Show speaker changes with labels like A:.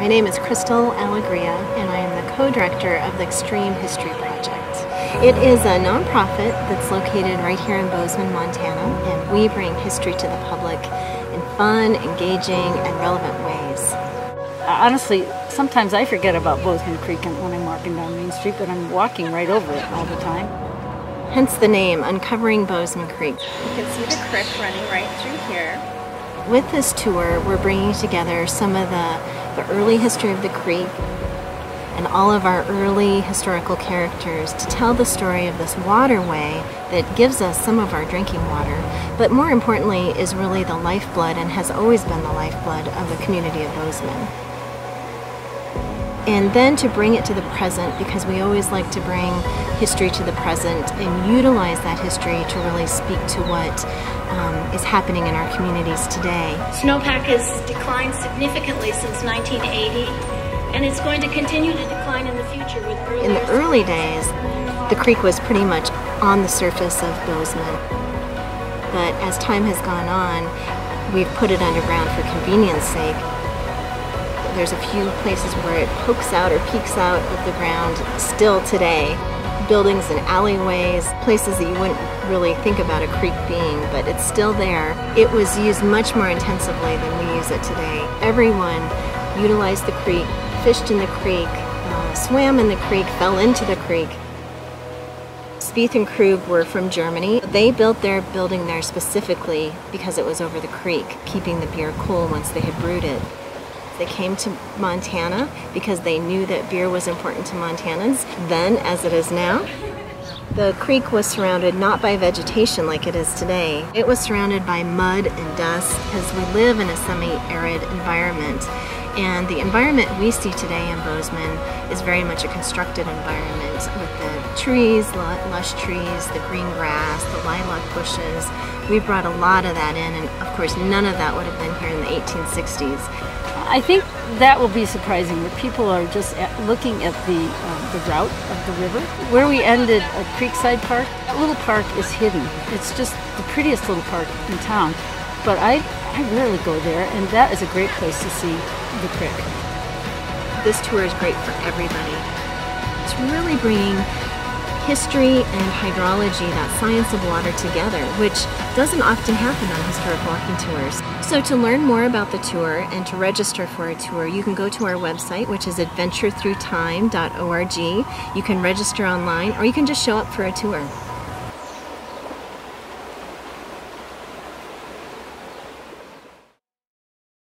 A: My name is Crystal Allegria, and I am the co-director of the Extreme History Project. It is a nonprofit that's located right here in Bozeman, Montana, and we bring history to the public in fun, engaging, and relevant ways.
B: Honestly, sometimes I forget about Bozeman Creek when I'm walking down Main Street, but I'm walking right over it all the time.
A: Hence the name, Uncovering Bozeman Creek.
C: You can see the creek running right through here.
A: With this tour, we're bringing together some of the early history of the creek and all of our early historical characters to tell the story of this waterway that gives us some of our drinking water, but more importantly is really the lifeblood and has always been the lifeblood of the community of Bozeman. And then to bring it to the present, because we always like to bring history to the present and utilize that history to really speak to what is happening in our communities today.
D: Snowpack has declined significantly since 1980, and it's going to continue to decline in the future with earlier.
A: In the early days, the creek was pretty much on the surface of Bozeman. But as time has gone on, we've put it underground for convenience sake. There's a few places where it pokes out or peeks out of the ground still today. Buildings and alleyways, places that you wouldn't really think about a creek being, but it's still there. It was used much more intensively than we use it today. Everyone utilized the creek, fished in the creek, swam in the creek, fell into the creek. Spieth and Krug were from Germany. They built their building there specifically because it was over the creek, keeping the beer cool once they had brewed it. They came to Montana because they knew that beer was important to Montanans then as it is now. The creek was surrounded not by vegetation like it is today. It was surrounded by mud and dust because we live in a semi-arid environment. And the environment we see today in Bozeman is very much a constructed environment with the trees, lush trees, the green grass, the lilac bushes. We brought a lot of that in, and of course none of that would have been here in the 1860s.
B: I think that will be surprising, that people are just looking at the route of the river. Where we ended at Creekside Park, that little park is hidden. It's just the prettiest little park in town. But I rarely go there, and that is a great place to see the creek.
A: This tour is great for everybody. It's really bringing history and hydrology, that science of water, together, which doesn't often happen on historic walking tours. So to learn more about the tour and to register for a tour, you can go to our website, which is adventurethroughtime.org. You can register online, or you can just show up for a tour.